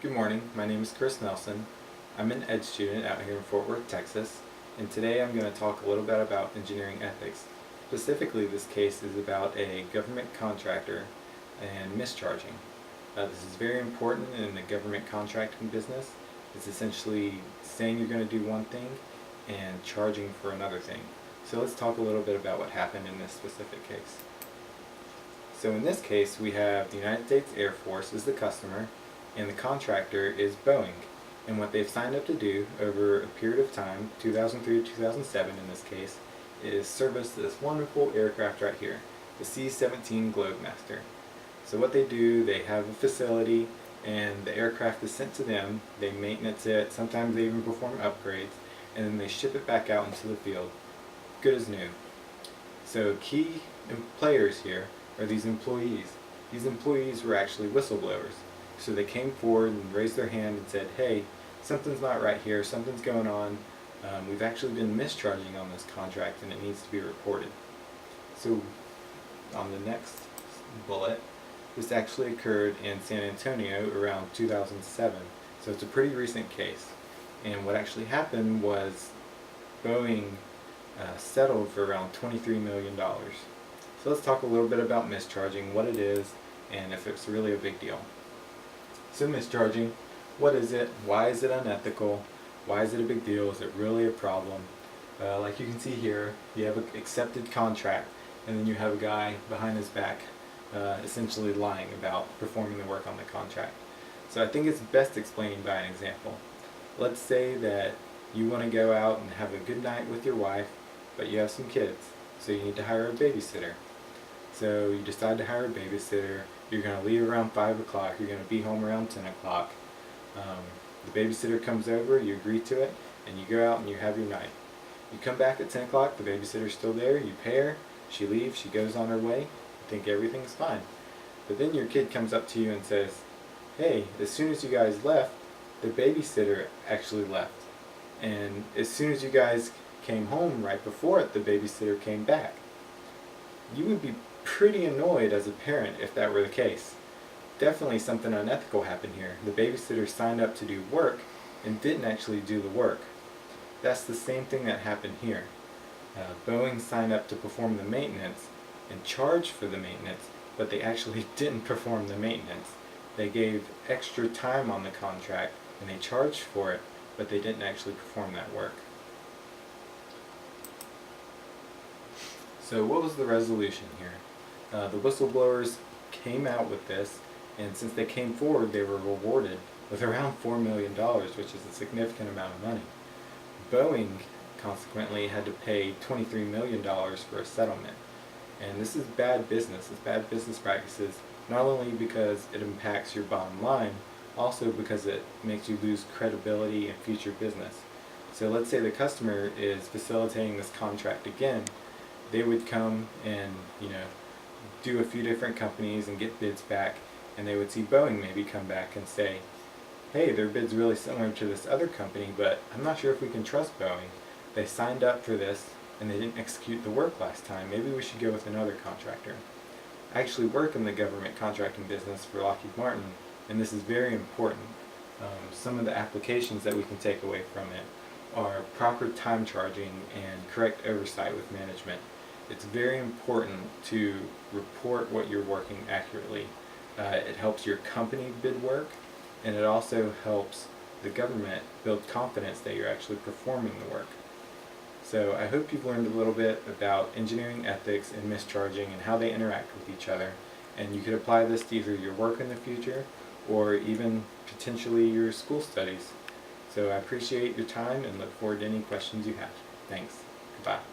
Good morning, my name is Chris Nelson. I'm an ed student out here in Fort Worth, Texas, and today I'm going to talk a little bit about engineering ethics. Specifically, this case is about a government contractor and mischarging. This is very important in the government contracting business. It's essentially saying you're going to do one thing and charging for another thing. So let's talk a little bit about what happened in this specific case. So in this case, we have the United States Air Force as the customer, and the contractor is Boeing. And what they've signed up to do over a period of time, 2003 to 2007 in this case, is service this wonderful aircraft right here, the C-17 Globemaster. So what they do, they have a facility, and the aircraft is sent to them, they maintenance it, sometimes they even perform upgrades, and then they ship it back out into the field, good as new. So key players here are these employees. These employees were actually whistleblowers. So they came forward and raised their hand and said, hey, something's not right here, something's going on. We've actually been mischarging on this contract and it needs to be reported. So on the next bullet, this actually occurred in San Antonio around 2007. So it's a pretty recent case. And what actually happened was Boeing settled for around $23 million. So let's talk a little bit about mischarging, what it is, and if it's really a big deal. So mischarging, what is it? Why is it unethical? Why is it a big deal? Is it really a problem? Like you can see here, you have an accepted contract, and then you have a guy behind his back essentially lying about performing the work on the contract. So I think it's best explained by an example. Let's say that you want to go out and have a good night with your wife, but you have some kids, so you need to hire a babysitter. So you decide to hire a babysitter, you're going to leave around 5 o'clock, you're going to be home around 10 o'clock. The babysitter comes over, you agree to it, and you go out and you have your night. You come back at 10 o'clock, the babysitter's still there, you pay her, she leaves, she goes on her way, you think everything's fine. But then your kid comes up to you and says, hey, as soon as you guys left, the babysitter actually left. And as soon as you guys came home right before it, the babysitter came back. You would be pretty annoyed as a parent if that were the case. Definitely something unethical happened here. The babysitter signed up to do work and didn't actually do the work. That's the same thing that happened here. Boeing signed up to perform the maintenance and charged for the maintenance, but they actually didn't perform the maintenance. They gave extra time on the contract and they charged for it, but they didn't actually perform that work. So what was the resolution here? The whistleblowers came out with this, and since they came forward, they were rewarded with around $4 million, which is a significant amount of money. Boeing, consequently, had to pay $23 million for a settlement. And this is bad business. It's bad business practices, not only because it impacts your bottom line, also because it makes you lose credibility in future business. So let's say the customer is facilitating this contract again, they would come and do a few different companies and get bids back, and they would see Boeing maybe come back and say, hey, their bid's really similar to this other company, but I'm not sure if we can trust Boeing. They signed up for this and they didn't execute the work last time. Maybe we should go with another contractor. I actually work in the government contracting business for Lockheed Martin, and this is very important. Some of the applications that we can take away from it are proper time charging and correct oversight with management. It's very important to report what you're working accurately. It helps your company bid work, and it also helps the government build confidence that you're actually performing the work. So I hope you've learned a little bit about engineering ethics and mischarging and how they interact with each other, and you could apply this to either your work in the future or even potentially your school studies. So I appreciate your time and look forward to any questions you have. Thanks. Goodbye.